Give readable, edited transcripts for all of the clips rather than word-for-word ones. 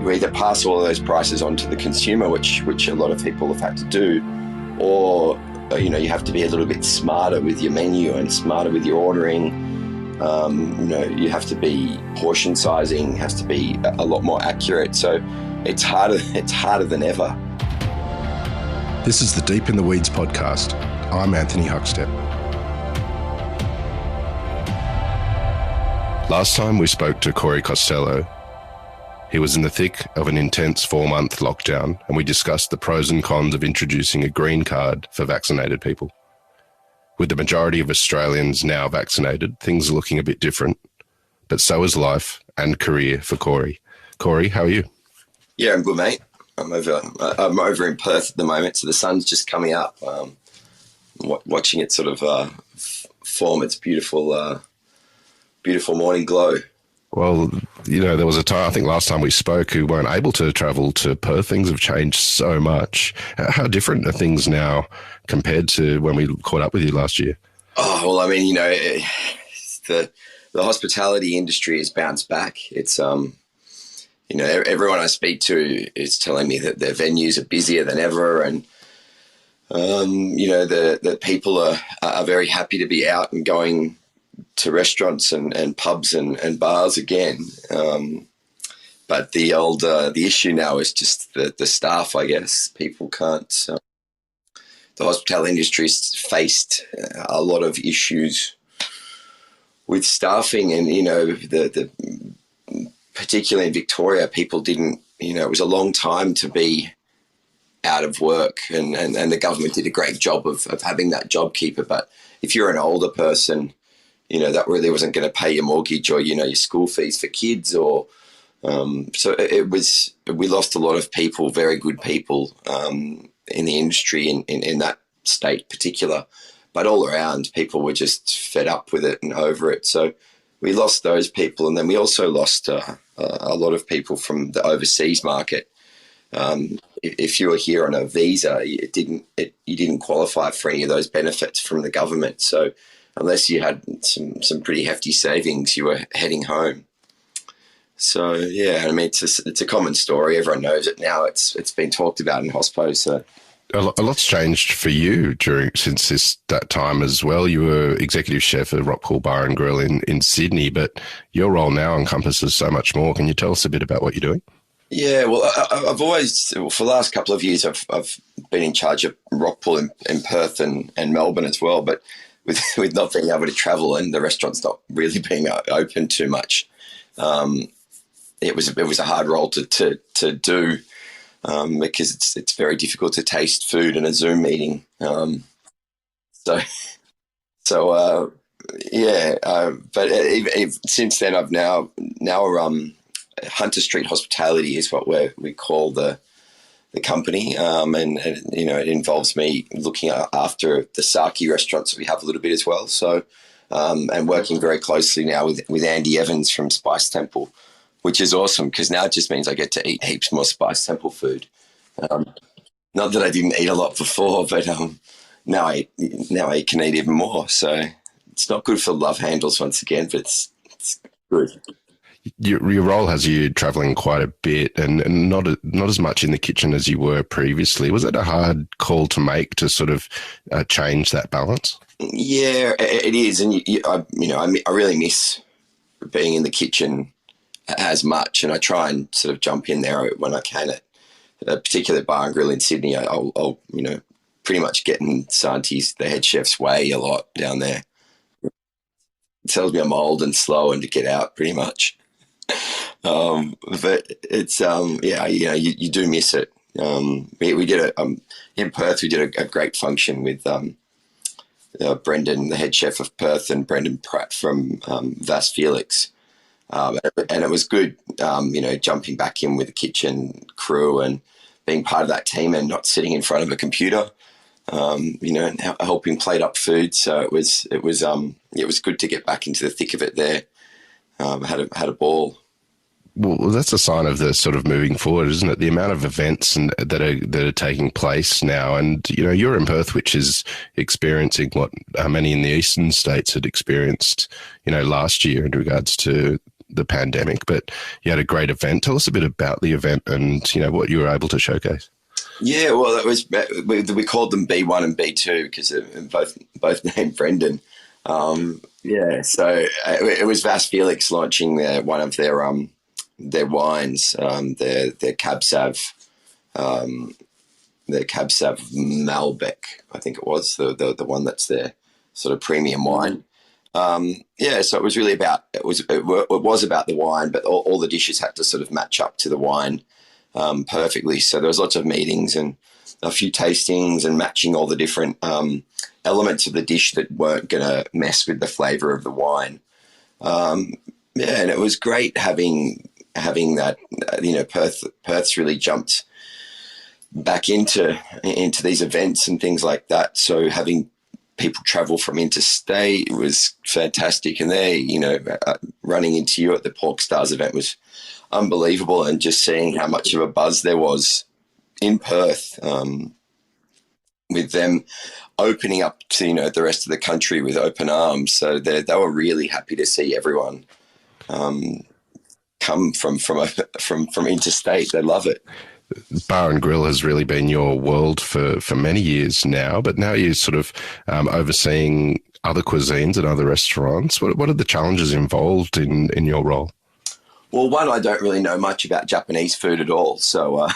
you either pass all of those prices on to the consumer, which a lot of people have had to do, or you have to be a little bit smarter with your menu and smarter with your ordering. You have to be portion sizing has to be a lot more accurate. So it's harder than ever. This is the Deep in the Weeds podcast. I'm Anthony Huckstep. Last time we spoke to Corey Costelloe, he was in the thick of an intense 4-month lockdown, and we discussed the pros and cons of introducing a green card for vaccinated people. With the majority of Australians now vaccinated, things are looking a bit different, but so is life and career for Corey. Corey, how are you? Yeah, I'm good, mate. I'm over in Perth at the moment, so the sun's just coming up. Watching it sort of form its beautiful morning glow. Well, there was a time, I think last time we spoke, we weren't able to travel to Perth. Things have changed so much. How different are things now compared to when we caught up with you last year? Oh, well, I mean, the hospitality industry has bounced back. It's, everyone I speak to is telling me that their venues are busier than ever, and, the people are very happy to be out and going to restaurants and pubs and bars again. But the issue now is just the staff, I guess. People can't, the hospitality industry's faced a lot of issues with staffing, and, particularly in Victoria, people didn't, it was a long time to be out of work, and the government did a great job of having that JobKeeper. But if you're an older person, that really wasn't going to pay your mortgage or, your school fees for kids, or so we lost a lot of people, very good people in the industry in that state particular, but all around people were just fed up with it and over it. So we lost those people, and then we also lost a lot of people from the overseas market. If you were here on a visa, you didn't qualify for any of those benefits from the government. So unless you had some pretty hefty savings, you were heading home. So yeah, I mean, it's a common story. Everyone knows it now. It's been talked about in hospo. So a lot's changed for you since that time as well. You were executive chef at Rockpool Bar and Grill in Sydney, but your role now encompasses so much more. Can you tell us a bit about what you're doing? Yeah, well, I've always, for the last couple of years, I've been in charge of Rockpool in Perth and Melbourne as well, but with not being able to travel and the restaurants not really being open too much, it was a hard role to do, because it's very difficult to taste food in a Zoom meeting. But since then I've now Hunter Street Hospitality is what we call the company, and it involves me looking after the sake restaurants that we have a little bit as well. So and working very closely now with Andy Evans from Spice Temple, which is awesome because now it just means I get to eat heaps more Spice Temple food. Not that I didn't eat a lot before, but now I can eat even more. So it's not good for love handles once again, but it's good. Your role has you travelling quite a bit and not as much in the kitchen as you were previously. Was it a hard call to make to sort of change that balance? Yeah, it is. And, I really miss being in the kitchen as much, and I try and sort of jump in there when I can at a particular bar and grill in Sydney. I'll pretty much get in Santi's, the head chef's way a lot down there. It tells me I'm old and slow and to get out pretty much. But it's, you do miss it. We did in Perth, we did a great function with Brendan, the head chef of Perth, and Brendan Pratt from Vas Felix. And it was good, jumping back in with the kitchen crew and being part of that team and not sitting in front of a computer, and helping plate up food. So it was good to get back into the thick of it there. Had a ball. Well, that's a sign of the sort of moving forward, isn't it? The amount of events that are taking place now, and you're in Perth, which is experiencing what many in the eastern states had experienced, last year in regards to the pandemic, but you had a great event. Tell us a bit about the event and, what you were able to showcase. Yeah, well, it was we called them B1 and B2 because both named Brendan. So it was Vas Felix launching one of their wines, their Cab Sav, their Cab Sav Malbec, I think it was the one that's their sort of premium wine. So it was really about it was about the wine, but all the dishes had to sort of match up to the wine perfectly. So there was lots of meetings and a few tastings and matching all the different elements of the dish that weren't going to mess with the flavour of the wine. And it was great having that. Perth's really jumped back into these events and things like that. So having people travel from interstate was fantastic, and running into you at the Pork Stars event was unbelievable, and just seeing how much of a buzz there was in Perth, with them opening up to the rest of the country with open arms. So they were really happy to see everyone come from interstate. They love it. Bar and grill has really been your world for many years now, but now you're sort of overseeing other cuisines and other restaurants. What are the challenges involved in your role? Well, one, I don't really know much about Japanese food at all. So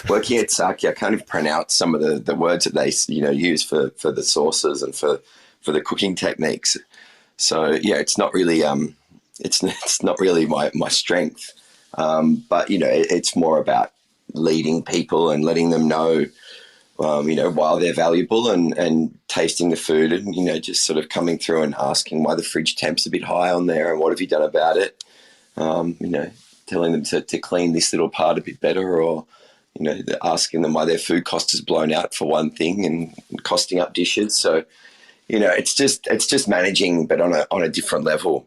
working at Saki, I can't even pronounce some of the words that they use for the sauces and for the cooking techniques. So yeah, it's not really it's not really my strength. But it's more about leading people and letting them know, why they're valuable, and tasting the food, and just sort of coming through and asking why the fridge temp's a bit high on there and what have you done about it. Telling them to clean this little part a bit better, or asking them why their food cost is blown out for one thing and costing up dishes. So it's just managing, but on a different level.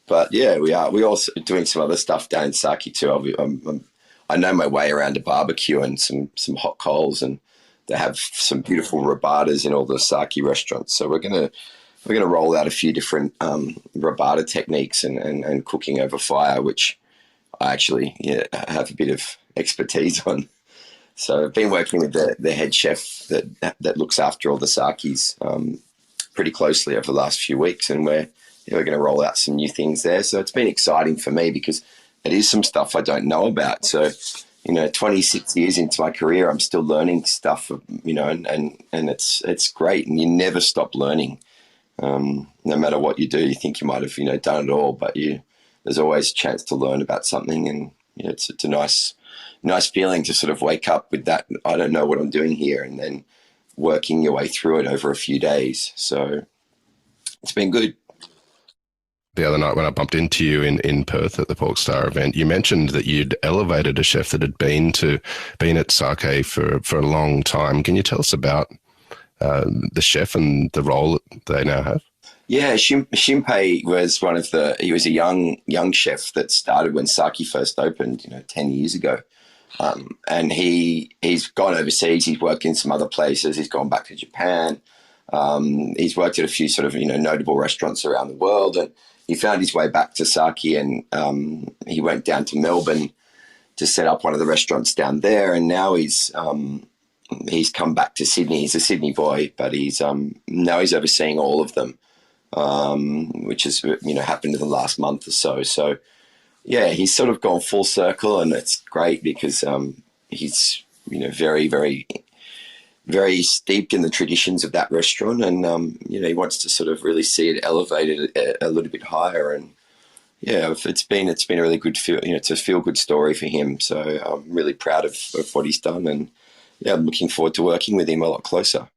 But yeah, we're also doing some other stuff down in Saki too. I know my way around a barbecue and some hot coals, and they have some beautiful rebatas in all the Saki restaurants. So we're gonna roll out a few different rebata techniques and cooking over fire, which I actually have a bit of expertise on. So I've been working with the head chef that looks after all the Sakis pretty closely over the last few weeks, and we're going to roll out some new things there. So it's been exciting for me because it is some stuff I don't know about. So, 26 years into my career, I'm still learning stuff, and it's great. And you never stop learning. No matter what you do, you think you might have, done it all, but there's always a chance to learn about something. And it's a nice feeling to sort of wake up with that. I don't know what I'm doing here, and then working your way through it over a few days. So it's been good. The other night when I bumped into you in Perth at the Pork Star event, you mentioned that you'd elevated a chef that had been at Sake for a long time. Can you tell us about the chef and the role that they now have? Yeah, Shinpei was he was a young chef that started when Sake first opened, 10 years ago. And he's gone overseas. He's worked in some other places. He's gone back to Japan. He's worked at a few sort of, notable restaurants around the world, and he found his way back to Saki, and he went down to Melbourne to set up one of the restaurants down there. And now he's come back to Sydney. He's a Sydney boy, but now he's overseeing all of them, which has happened in the last month or so. So yeah, he's sort of gone full circle, and it's great because he's very, very, very steeped in the traditions of that restaurant, and he wants to sort of really see it elevated a little bit higher. And yeah, it's been a really good feel. It's a feel good story for him. So I'm really proud of what he's done, and yeah, I'm looking forward to working with him a lot closer.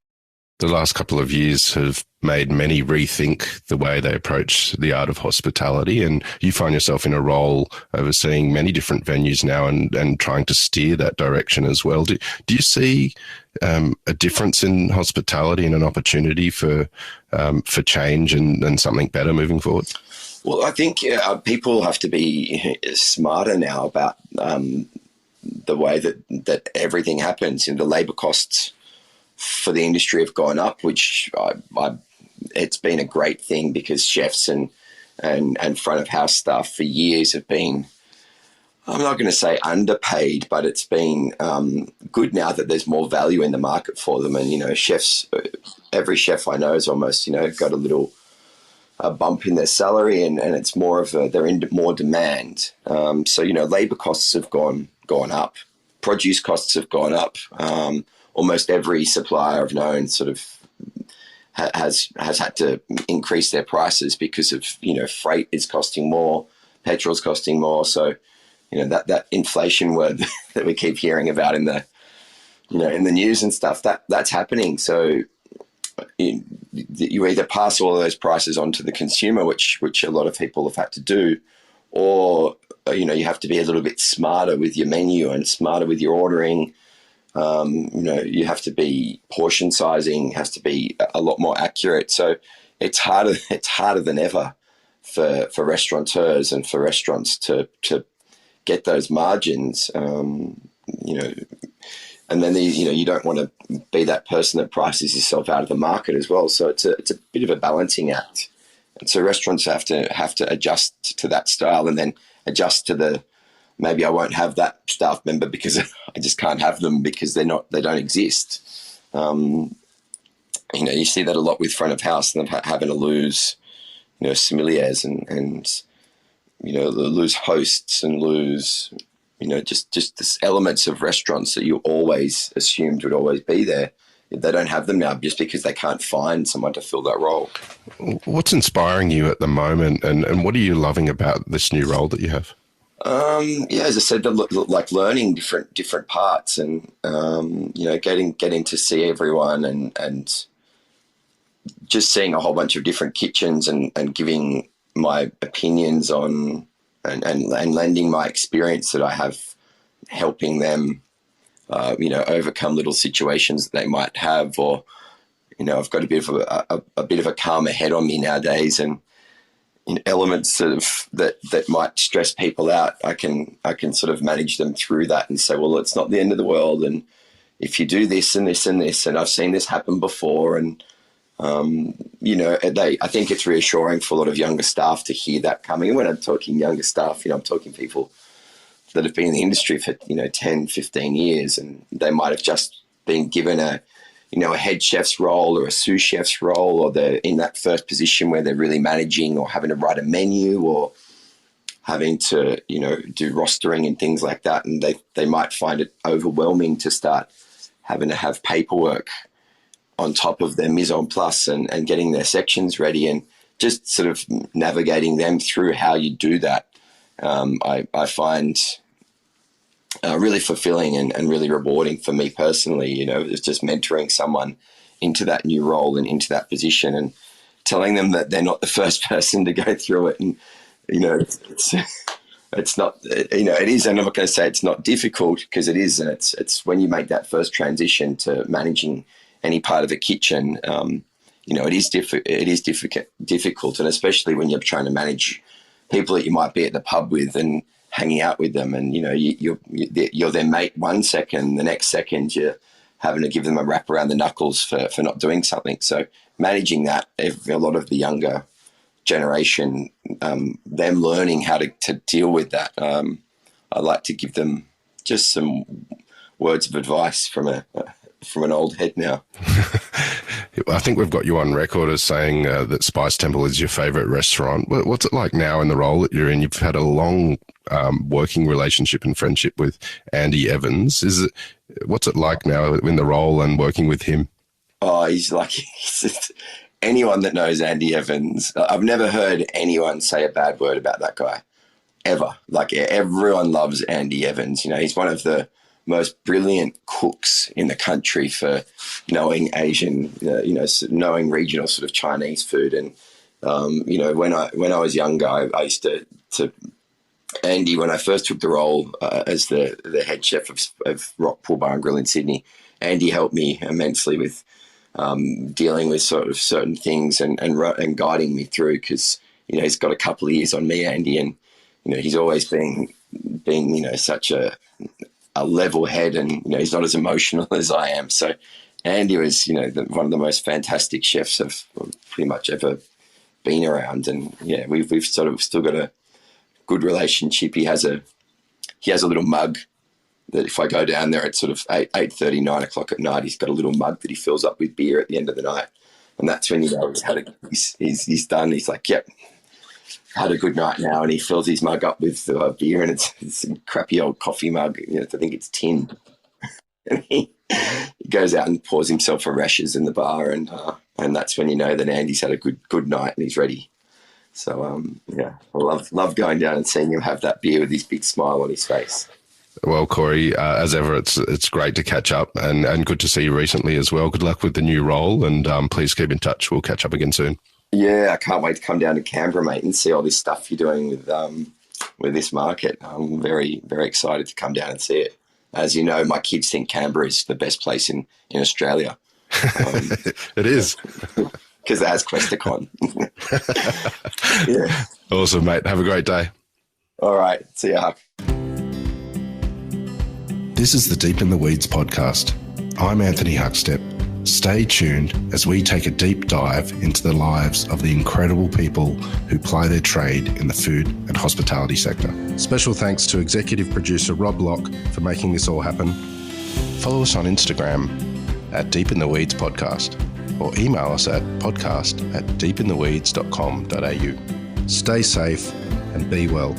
The last couple of years have made many rethink the way they approach the art of hospitality, and you find yourself in a role overseeing many different venues now and trying to steer that direction as well. Do you see a difference in hospitality and an opportunity for change and something better moving forward? Well, I think people have to be smarter now about the way that everything happens. The labour costs for the industry have gone up, which it's been a great thing because chefs and and front of house staff for years have been, I'm not going to say underpaid, but it's been good now that there's more value in the market for them. And, chefs, every chef I know has almost, got a little bump in their salary, and it's more of they're in more demand. So, labour costs have gone up. Produce costs have gone up. Almost every supplier I've known sort of has had to increase their prices because of, freight is costing more, petrol's costing more. So, that inflation word that we keep hearing about in the news and stuff, that's happening. So you either pass all of those prices on to the consumer, which a lot of people have had to do, or, you have to be a little bit smarter with your menu and smarter with your ordering. You have to be portion sizing has to be a lot more accurate. So it's harder than ever for restaurateurs and for restaurants to get those margins, and then you don't want to be that person that prices yourself out of the market as well. So it's a bit of a balancing act, and so restaurants have to adjust to that style, and then adjust to maybe I won't have that staff member because I just can't have them because they don't exist. You see that a lot with front of house, and having to lose, sommeliers and lose hosts and lose, just this elements of restaurants that you always assumed would always be there. They don't have them now just because they can't find someone to fill that role. What's inspiring you at the moment, and what are you loving about this new role that you have? As I said, like learning different parts, and getting to see everyone, and just seeing a whole bunch of different kitchens, and giving my opinions on and lending my experience that I have, helping them, overcome little situations that they might have, or I've got a bit of a calmer head on me nowadays, and elements that might stress people out, I can sort of manage them through that and say, well, it's not the end of the world, and if you do this and this and this, and I've seen this happen before, and I think it's reassuring for a lot of younger staff to hear that coming. And when I'm talking younger staff, I'm talking people that have been in the industry for 10, 15 years, and they might have just been given a head chef's role or a sous chef's role, or they're in that first position where they're really managing or having to write a menu or having to, do rostering and things like that. And they might find it overwhelming to start having to have paperwork on top of their mise en place and getting their sections ready, and just sort of navigating them through how you do that. I find really fulfilling and really rewarding for me personally. It's just mentoring someone into that new role and into that position, and telling them that they're not the first person to go through it. And, it's not, it is, and I'm not going to say it's not difficult, because it is, and it's when you make that first transition to managing any part of a kitchen, it is difficult, and especially when you're trying to manage people that you might be at the pub with and hanging out with them, and you're their mate one second, the next second you're having to give them a wrap around the knuckles for not doing something. So managing that, a lot of the younger generation, them learning how to deal with that, I like to give them just some words of advice from an old head now. I think we've got you on record as saying that Spice Temple is your favourite restaurant. What's it like now in the role that you're in? You've had a long working relationship and friendship with Andy Evans. What's it like now in the role and working with him? Oh, he's anyone that knows Andy Evans, I've never heard anyone say a bad word about that guy, ever. Like, everyone loves Andy Evans. He's one of the most brilliant cooks in the country for knowing Asian, knowing regional sort of Chinese food. And, when I was younger, I used to Andy, when I first took the role as the head chef of Rockpool Bar and Grill in Sydney, Andy helped me immensely with dealing with sort of certain things and guiding me through, because, he's got a couple of years on me, Andy, and, he's always been such a level head, and, he's not as emotional as I am. So Andy was, one of the most fantastic chefs I've pretty much ever been around, and yeah, we've sort of still got a good relationship. He has a little mug that if I go down there at sort of 8:30, 9 o'clock at night, he's got a little mug that he fills up with beer at the end of the night. And that's when, he's done. He's like, yep, had a good night now. And he fills his mug up with beer, and it's a crappy old coffee mug. I think it's tin. And he goes out and pours himself a rashes in the bar. And that's when you know that Andy's had a good night and he's ready. So, I love going down and seeing him have that beer with his big smile on his face. Well, Corey, as ever, it's great to catch up and good to see you recently as well. Good luck with the new role, and please keep in touch. We'll catch up again soon. Yeah, I can't wait to come down to Canberra, mate, and see all this stuff you're doing with this market. I'm very, very excited to come down and see it. As you know, my kids think Canberra is the best place in Australia. It is. Because it has Questacon. Yeah. Awesome, mate. Have a great day. All right. See you, Huck. This is the Deep in the Weeds podcast. I'm Anthony Huckstep. Stay tuned as we take a deep dive into the lives of the incredible people who ply their trade in the food and hospitality sector. Special thanks to executive producer Rob Locke for making this all happen. Follow us on Instagram at Deep in the Weeds Podcast, or email us at podcast@deepintheweeds.com.au. Stay safe and be well.